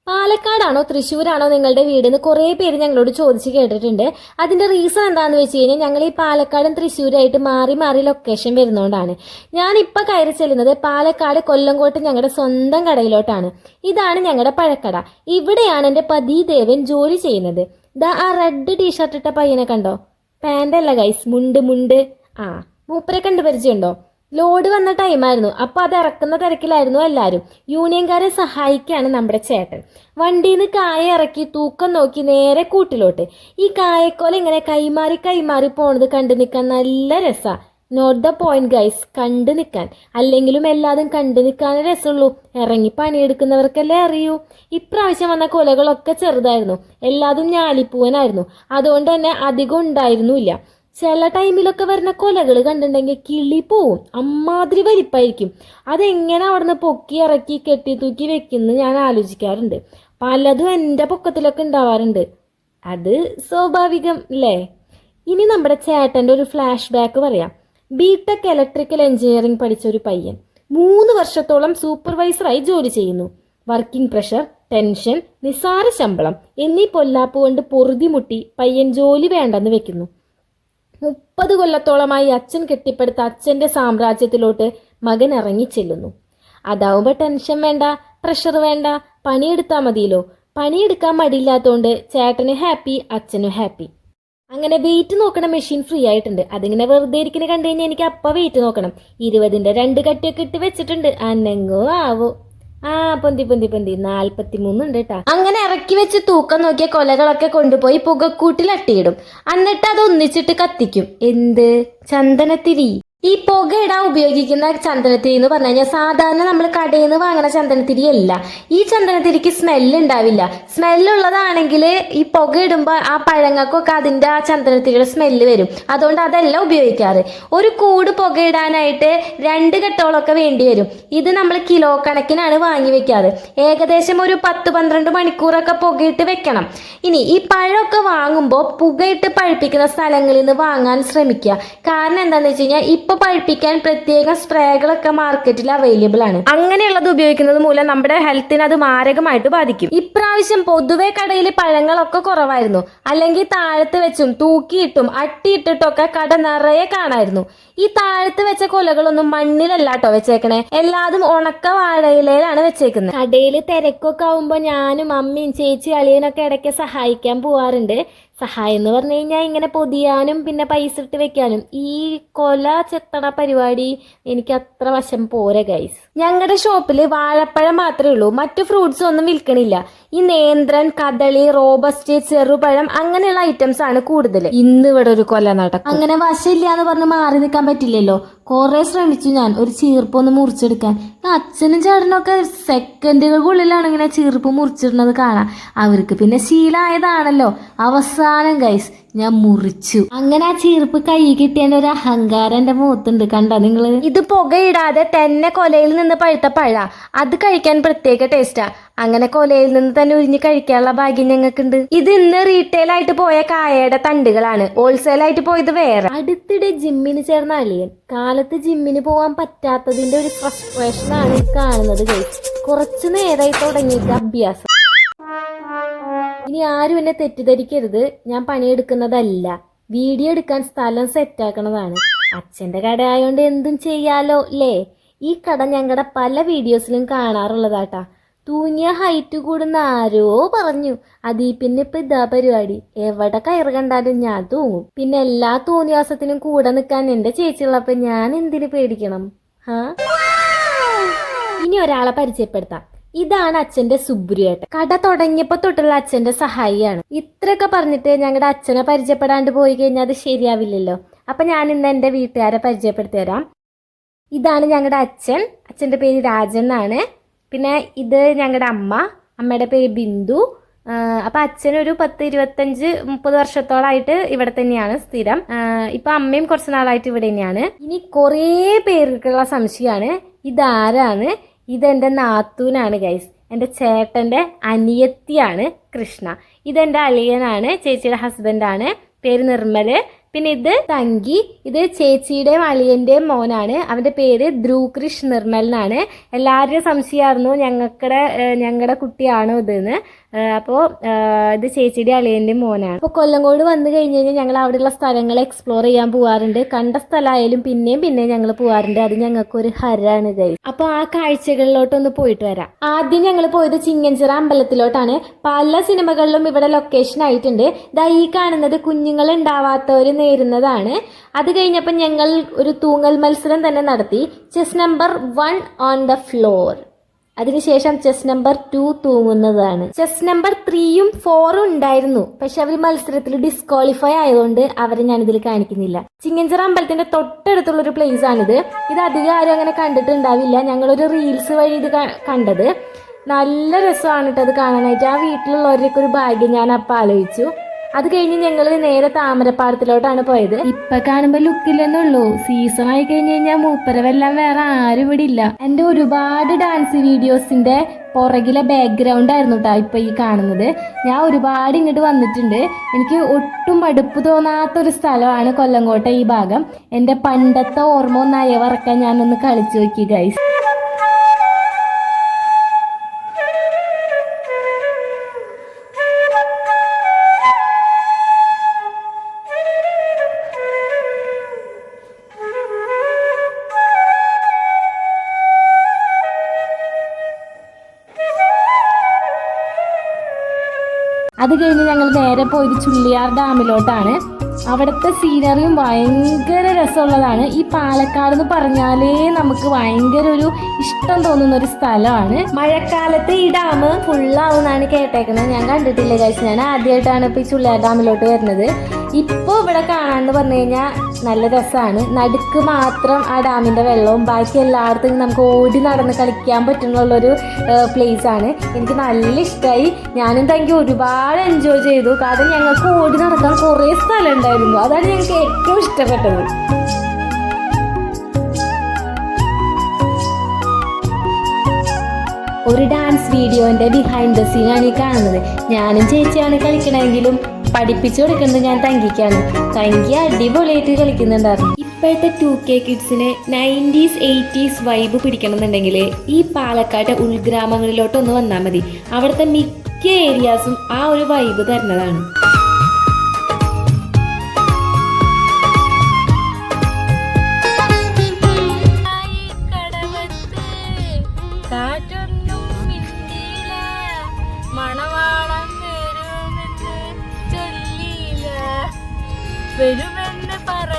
പാലക്കാടാണോ തൃശ്ശൂരാണോ നിങ്ങളുടെ വീടെന്ന് കുറേ പേര് ഞങ്ങളോട് ചോദിച്ച് കേട്ടിട്ടുണ്ട്. അതിന്റെ റീസൺ എന്താണെന്ന് വെച്ച് കഴിഞ്ഞാൽ ഞങ്ങൾ ഈ പാലക്കാടും തൃശ്ശൂരായിട്ട് മാറി മാറി ലൊക്കേഷൻ വരുന്നതുകൊണ്ടാണ്. ഞാനിപ്പോൾ കയറി ചെല്ലുന്നത് പാലക്കാട് കൊല്ലങ്കോട്ട് ഞങ്ങളുടെ സ്വന്തം കടയിലോട്ടാണ്. ഇതാണ് ഞങ്ങളുടെ പഴക്കട. ഇവിടെയാണ് എൻ്റെ പതിദേവൻ ജോലി ചെയ്യുന്നത്. ആ റെഡ് ടീഷർട്ട് ഇട്ട പയ്യനെ കണ്ടോ? പാൻ്റല്ല ഗൈസ്, മുണ്ട്. മൂപ്പരെ കണ്ട് പരിചയമുണ്ടോ? ലോഡ് വന്ന ടൈമായിരുന്നു. അപ്പോൾ അത് ഇറക്കുന്ന തിരക്കിലായിരുന്നു എല്ലാവരും. യൂണിയൻകാരെ സഹായിക്കുകയാണ് നമ്മുടെ ചേട്ടൻ. വണ്ടിയിൽ നിന്ന് കായ ഇറക്കി തൂക്കം നോക്കി നേരെ കൂട്ടിലോട്ട്. ഈ കായക്കോല ഇങ്ങനെ കൈമാറി പോണത് കണ്ടു നിൽക്കാൻ നല്ല രസമാണ്. നോട്ട് ദ പോയിന്റ് ഗൈസ്, കണ്ടു നിൽക്കാൻ. അല്ലെങ്കിലും എല്ലാതും കണ്ടു നിൽക്കാനേ രസമുള്ളൂ. ഇറങ്ങി പണിയെടുക്കുന്നവർക്കല്ലേ അറിയൂ. ഇപ്രാവശ്യം വന്ന കൊലകളൊക്കെ ചെറുതായിരുന്നു, എല്ലാതും ഞാലിപ്പൂവനായിരുന്നു. അതുകൊണ്ട് തന്നെ അധികം ഉണ്ടായിരുന്നില്ല. ചില ടൈമിലൊക്കെ വരുന്ന കൊലകൾ കണ്ടിട്ടുണ്ടെങ്കിൽ കിളി പോവും, അമ്മാതിരി വലിപ്പായിരിക്കും. അതെങ്ങനെ അവിടുന്ന് പൊക്കി ഇറക്കി കെട്ടി തൂക്കി വെക്കുന്നു ഞാൻ ആലോചിക്കാറുണ്ട്. പലതും എൻ്റെ പൊക്കത്തിലൊക്കെ ഉണ്ടാവാറുണ്ട്. അത് സ്വാഭാവികം അല്ലേ? ഇനി നമ്മുടെ ചേട്ടൻ്റെ ഒരു ഫ്ലാഷ് ബാക്ക് പറയാം. ബിടെക് ഇലക്ട്രിക്കൽ എഞ്ചിനീയറിംഗ് പഠിച്ച ഒരു പയ്യൻ 3 വർഷത്തോളം സൂപ്പർവൈസറായി ജോലി ചെയ്യുന്നു. വർക്കിംഗ് പ്രഷർ, ടെൻഷൻ, നിസ്സാര ശമ്പളം എന്നീ പൊല്ലാപ്പ് കൊണ്ട് പൊറുതിമുട്ടി പയ്യൻ ജോലി വേണ്ടെന്ന് വെക്കുന്നു. 30 കൊല്ലത്തോളമായി അച്ഛൻ കെട്ടിപ്പടുത്ത അച്ഛൻ്റെ സാമ്രാജ്യത്തിലോട്ട് മകൻ ഇറങ്ങിച്ചെല്ലുന്നു. അതാവുമ്പോൾ ടെൻഷൻ വേണ്ട, പ്രഷർ വേണ്ട, പണിയെടുത്താൽ മതിയല്ലോ. പണിയെടുക്കാൻ മടിയില്ലാത്തതുകൊണ്ട് ചേട്ടന് ഹാപ്പി, അച്ഛനും ഹാപ്പി. അങ്ങനെ വെയിറ്റ് നോക്കണ മെഷീൻ ഫ്രീ ആയിട്ടുണ്ട്. അതിങ്ങനെ വെറുതെ ഇരിക്കുന്ന കണ്ടു കഴിഞ്ഞാൽ എനിക്ക് അപ്പം വെയിറ്റ് നോക്കണം. 20ന്റെ 2 കട്ടിയൊക്കെ ഇട്ട് വെച്ചിട്ടുണ്ട്. അന്നെങ്ങോ ആവോ. പൊന്തി 43 ഉണ്ട് കേട്ടാ. അങ്ങനെ ഇറക്കി വെച്ച് തൂക്കം നോക്കിയ കൊലകളൊക്കെ കൊണ്ടുപോയി പുകക്കൂട്ടിൽ അട്ടിയിടും. എന്നിട്ട് അത് ഒന്നിച്ചിട്ട് കത്തിക്കും. എന്ത്? ചന്ദനത്തിരി. ഈ പുകയിടാൻ ഉപയോഗിക്കുന്ന ചന്ദനത്തിരി എന്ന് പറഞ്ഞു കഴിഞ്ഞാൽ സാധാരണ നമ്മൾ കടയിൽ നിന്ന് വാങ്ങുന്ന ചന്ദനത്തിരി അല്ല. ഈ ചന്ദനത്തിരിക്ക് സ്മെല്ല് ഉണ്ടാവില്ല. സ്മെല്ലുള്ളതാണെങ്കിൽ ഈ പുകയിടുമ്പോൾ ആ പഴങ്ങൾക്കൊക്കെ അതിൻ്റെ ആ ചന്ദനത്തിരിയുടെ സ്മെല്ല് വരും. അതുകൊണ്ട് അതല്ല ഉപയോഗിക്കാറ്. ഒരു കൂട് പുകയിടാനായിട്ട് 2 കെട്ടോളൊക്കെ വേണ്ടി വരും. ഇത് നമ്മൾ കിലോ കണക്കിനാണ് വാങ്ങി വെക്കാറ്. ഏകദേശം ഒരു 10-12 മണിക്കൂറൊക്കെ പുകയിട്ട് വെക്കണം. ഇനി ഈ പഴമൊക്കെ വാങ്ങുമ്പോൾ പുകയിട്ട് പഴുപ്പിക്കുന്ന സ്ഥലങ്ങളിൽ നിന്ന് വാങ്ങാൻ ശ്രമിക്കുക. കാരണം എന്താണെന്ന് വെച്ച് കഴിഞ്ഞാൽ ഇപ്പൊ പഴുപ്പിക്കാൻ പ്രത്യേക സ്പ്രേകളൊക്കെ മാർക്കറ്റിൽ അവൈലബിൾ ആണ്. അങ്ങനെയുള്ളത് ഉപയോഗിക്കുന്നത് മൂലം നമ്മുടെ ഹെൽത്തിനെ അത് മാരകമായിട്ട് ബാധിക്കും. ഇപ്രാവശ്യം പൊതുവെ കടയിൽ പഴങ്ങളൊക്കെ കുറവായിരുന്നു. അല്ലെങ്കിൽ താഴത്ത് വെച്ചും തൂക്കിയിട്ടും അട്ടിയിട്ടിട്ടൊക്കെ കട നിറയെ കാണായിരുന്നു. ഈ താഴത്ത് വെച്ച കൊലകളൊന്നും മണ്ണിലല്ല കേട്ടോ വെച്ചേക്കണേ. എല്ലാതും ഉണക്ക വാഴയിലാണ് വെച്ചേക്കുന്നത്. കടയിൽ തിരക്കൊക്കെ ആവുമ്പോൾ ഞാനും അമ്മയും ചേച്ചി അളിയനൊക്കെ ഇടയ്ക്ക് സഹായിക്കാൻ പോവാറുണ്ട്. സഹായം എന്ന് പറഞ്ഞു കഴിഞ്ഞാൽ ഇങ്ങനെ പൊതിയാനും പിന്നെ പൈസ ഇട്ട് വെക്കാനും. ഈ കൊല ചെത്തണ പരിപാടി എനിക്ക് അത്ര വശം പോരെ ഗൈസ്. ഞങ്ങളുടെ ഷോപ്പിൽ വാഴപ്പഴം മാത്രമേ ഉള്ളൂ, മറ്റു ഫ്രൂട്ട്സ് ഒന്നും വിൽക്കണില്ല. ഈ നേന്ത്രൻ, കദളി, റോബസ്റ്റ്, ചെറുപഴം അങ്ങനെയുള്ള ഐറ്റംസ് ആണ് കൂടുതൽ. ഇന്ന് ഇവിടെ ഒരു കൊല നടക്കും. അങ്ങനെ വശമില്ല എന്ന് പറഞ്ഞ് മാറി നിൽക്കാൻ പറ്റില്ലല്ലോ. കുറെ ശ്രമിച്ചു ഞാൻ ഒരു ചീർപ്പൊന്ന് മുറിച്ചെടുക്കാൻ. അച്ഛനും ചേട്ടനൊക്കെ സെക്കൻഡുകൾക്കുള്ളിലാണ് ഇങ്ങനെ ചീർപ്പ് മുറിച്ചിടുന്നത് കാണാം. അവർക്ക് പിന്നെ ശീലമായതാണല്ലോ. അവസാനം ഗൈസ് ഞാൻ മുറിച്ചു. അങ്ങനെ ആ ചീർപ്പ് കൈ കിട്ടിയതിന്റെ ഒരു അഹങ്കാരം എന്റെ മുഖത്തുണ്ട്. കണ്ട നിങ്ങള്? ഇത് പുകയിടാതെ തന്നെ കൊലയിൽ നിന്ന് പഴുത്ത പഴ. അത് കഴിക്കാൻ പ്രത്യേക ടേസ്റ്റാ. അങ്ങനെ കൊലയിൽ നിന്ന് തന്നെ ഉരിഞ്ഞ് കഴിക്കാനുള്ള ഭാഗ്യം ഞങ്ങൾക്കുണ്ട്. ഇത് ഇന്ന് റീറ്റെയിൽ ആയിട്ട് പോയ കായയുടെ തണ്ടുകളാണ്. ഹോൾസെയിൽ ആയിട്ട് പോയത് വേറെ. അടുത്തിടെ ജിമ്മിന് ചേർന്ന അളിയൻ കാലത്ത് ജിമ്മിന് പോകാൻ പറ്റാത്തതിന്റെ ഒരു ഫ്രസ്ട്രേഷൻ ആണ് കാണുന്നത്. കുറച്ചു നേരമായി തുടങ്ങിയിട്ട് അഭ്യാസം. ഇനി ആരും എന്നെ തെറ്റിദ്ധരിക്കരുത്, ഞാൻ പണിയെടുക്കുന്നതല്ല. വീഡിയോ എടുക്കാൻ സ്ഥലം സെറ്റാക്കണതാണ്. അച്ഛൻ്റെ കട ആയതുകൊണ്ട് എന്തും ചെയ്യാലോ അല്ലേ? ഈ കട ഞങ്ങളുടെ പല വീഡിയോസിലും കാണാറുള്ളതാട്ടാ. തൂങ്ങിയ ഹൈറ്റ് കൂടുന്ന ആരോ പറഞ്ഞു. അതീ പിന്നെ ഇപ്പൊ ഇതാ പരിപാടി. എവിടെ കയറ് കണ്ടാലും ഞാൻ തൂങ്ങും. പിന്നെ എല്ലാ തോന്നിയാസത്തിനും കൂടെ നിൽക്കാൻ എൻ്റെ ചേച്ചിയുള്ളപ്പോ ഞാൻ എന്തിനു പേടിക്കണം? ഇനി ഒരാളെ പരിചയപ്പെടുത്താം. ഇതാണ് അച്ഛന്റെ സുബ്രിയേട്ടൻ. കട തുടങ്ങിയപ്പോ തൊട്ടുള്ള അച്ഛന്റെ സഹായിയാണ്. ഇത്രയൊക്കെ പറഞ്ഞിട്ട് ഞങ്ങളുടെ അച്ഛനെ പരിചയപ്പെടാണ്ട് പോയി കഴിഞ്ഞാൽ അത് ശരിയാവില്ലല്ലോ. അപ്പൊ ഞാൻ ഇന്ന് എൻ്റെ വീട്ടുകാരെ പരിചയപ്പെടുത്തി തരാം. ഇതാണ് ഞങ്ങളുടെ അച്ഛൻ. അച്ഛൻ്റെ പേര് രാജൻ എന്നാണ്. പിന്നെ ഇത് ഞങ്ങളുടെ അമ്മ. അമ്മയുടെ പേര് ബിന്ദു. അപ്പൊ അച്ഛനൊരു 10-25-30 വർഷത്തോളായിട്ട് ഇവിടെ തന്നെയാണ് സ്ഥിരം. ഇപ്പൊ അമ്മയും കുറച്ച് നാളായിട്ട് ഇവിടെ തന്നെയാണ്. ഇനി കുറേ പേർക്കുള്ള സംശയമാണ് ഇതാരാണ്. ഇതെൻ്റെ നാത്തൂനാണ് ഗൈസ്. എൻ്റെ ചേട്ടൻ്റെ അനിയത്തിയാണ് കൃഷ്ണ. ഇതെൻ്റെ അളിയനാണ്, ചേച്ചിയുടെ ഹസ്ബൻഡാണ്. പേര് നിർമ്മല്. പിന്നെ ഇത് തങ്കി, ഇത് ചേച്ചിയുടെയും അളിയന്റെയും മോനാണ്. അവന്റെ പേര് ധ്രുവ് കൃഷ് നിർമ്മൽ എന്നാണ്. എല്ലാവരുടെയും സംശയമായിരുന്നു ഞങ്ങളുടെ കുട്ടിയാണോ ഇതെന്ന്. അപ്പോൾ ഇത് ചേച്ചിയുടെ അളിയന്റെയും മോനാണ്. അപ്പോൾ കൊല്ലങ്കോട് വന്നു കഴിഞ്ഞ് കഴിഞ്ഞാൽ ഞങ്ങൾ അവിടെയുള്ള സ്ഥലങ്ങൾ എക്സ്പ്ലോർ ചെയ്യാൻ പോകാറുണ്ട്. കണ്ട സ്ഥലമായാലും പിന്നെയും ഞങ്ങൾ പോകാറുണ്ട്. അത് ഞങ്ങൾക്കൊരു ഹരാണ് ഗൈസ്. അപ്പോൾ ആ കാഴ്ചകളിലോട്ടൊന്ന് പോയിട്ട് വരാം. ആദ്യം ഞങ്ങൾ പോയത് ചിങ്ങഞ്ചിറ അമ്പലത്തിലോട്ടാണ്. പല സിനിമകളിലും ഇവിടെ ലൊക്കേഷൻ ആയിട്ടുണ്ട്. ദാ ഈ കാണുന്നത് കുഞ്ഞുങ്ങൾ ഉണ്ടാവാത്തവർ നേരുന്നതാണ്. അത് കഴിഞ്ഞപ്പോൾ ഞങ്ങൾ ഒരു തൂങ്ങൽ മത്സരം തന്നെ നടത്തി. Chess number 1 on the floor. അതിനുശേഷം ചെസ് നമ്പർ 2 തൂങ്ങുന്നതാണ്. ചെസ് നമ്പർ 3യും 4ഉം ഉണ്ടായിരുന്നു. പക്ഷെ അവർ മത്സരത്തിൽ ഡിസ്ക്വാളിഫൈ ആയതുകൊണ്ട് അവരെ ഞാനിതിൽ കാണിക്കുന്നില്ല. ചിങ്ങഞ്ചിറ അമ്പലത്തിന്റെ തൊട്ടടുത്തുള്ളൊരു പ്ലേസ് ആണിത്. ഇത് അധികം ആരും അങ്ങനെ കണ്ടിട്ടുണ്ടാവില്ല. ഞങ്ങളൊരു റീൽസ് വഴി ഇത് കണ്ടത്. നല്ല രസമാണ് കേട്ടോ അത് കാണാനായിട്ട്. ആ വീട്ടിലുള്ളവരുടെയൊക്കെ ഒരു ഭാഗ്യം ഞാൻ അപ്പം ആലോചിച്ചു. അത് കഴിഞ്ഞ് ഞങ്ങൾ നേരെ താമരപ്പാടത്തിലോട്ടാണ് പോയത്. ഇപ്പൊ കാണുമ്പോ ലുക്കില്ലെന്നുള്ളൂ. സീസൺ ആയി കഴിഞ്ഞ് കഴിഞ്ഞാൽ മൂപ്പരവെല്ലാം വേറെ ആരും ഇവിടെ ഇല്ല. എന്റെ ഒരുപാട് ഡാൻസ് വീഡിയോസിന്റെ പുറകിലെ ബാക്ക്ഗ്രൗണ്ട് ആയിരുന്നു കേട്ടോ ഇപ്പൊ ഈ കാണുന്നത്. ഞാൻ ഒരുപാട് ഇങ്ങോട്ട് വന്നിട്ടുണ്ട്. എനിക്ക് ഒട്ടും മടുപ്പ് തോന്നാത്തൊരു സ്ഥലമാണ് കൊല്ലങ്കോട്ടെ ഈ ഭാഗം. എന്റെ പണ്ടത്തെ ഓർമ്മ ഒന്ന് അയവറക്കാൻ ഞാനൊന്ന് കളിച്ചു നോക്കി ഗൈസ്. അത് കഴിഞ്ഞ് ഞങ്ങൾ നേരെ പോയത് ചുള്ളിയാർ ഡാമിലോട്ടാണ്. അവിടുത്തെ സീനറിയും ഭയങ്കര രസമുള്ളതാണ്. ഈ പാലക്കാട് എന്ന് പറഞ്ഞാലേ നമുക്ക് ഭയങ്കര ഒരു ഇഷ്ടം തോന്നുന്ന ഒരു സ്ഥലമാണ്. മഴക്കാലത്ത് ഈ ഡാം ഫുള്ളാവുന്നാണ് കേട്ടേക്കുന്നത്. ഞാൻ കണ്ടിട്ടില്ല കഴിച്ച്. ഞാൻ ആദ്യമായിട്ടാണ് ഇപ്പോൾ ഈ ചുള്ളിയാർ ഡാമിലോട്ട് വരുന്നത്. ഇപ്പോൾ ഇവിടെ കാണാമെന്ന് പറഞ്ഞു കഴിഞ്ഞാൽ നല്ല രസമാണ്. നടുക്ക് മാത്രം ആ ഡാമിൻ്റെ വെള്ളവും ബാക്കി എല്ലായിടത്തും നമുക്ക് ഓടി നടന്ന് കളിക്കാൻ പറ്റുന്നുള്ളൊരു പ്ലേസ് ആണ്. എനിക്ക് നല്ല ഇഷ്ടമായി. ഞാനും തനിക്ക് ഒരുപാട് എൻജോയ് ചെയ്തു. കാരണം ഞങ്ങൾക്ക് ഓടി നടക്കാൻ കുറേ സ്ഥലം ഉണ്ടായിരുന്നു. അതാണ് ഞങ്ങൾക്ക് ഏറ്റവും ഇഷ്ടപ്പെട്ടത്. ഒരു ഡാൻസ് വീഡിയോന്റെ ബിഹൈൻഡ് ദ സീനാണ് ഈ കാണുന്നത്. ഞാനും ചേച്ചിയാണ് കളിക്കണമെങ്കിലും പഠിപ്പിച്ചു കൊടുക്കുന്നത് ഞാൻ തങ്കിക്കാണ്. തങ്കി അടിപൊളിയായിട്ട് കളിക്കുന്നുണ്ടായിരുന്നു. ഇപ്പോഴത്തെ 2K കിഡ്സിന് 90s 80s വൈബ് പിടിക്കണമെന്നുണ്ടെങ്കിൽ ഈ പാലക്കാട്ടെ ഉൾഗ്രാമങ്ങളിലോട്ടൊന്ന് വന്നാൽ മതി. അവിടുത്തെ മിക്ക ഏരിയാസും ആ ഒരു വൈബ് തരുന്നതാണ്. വരുമെന്ന് പറ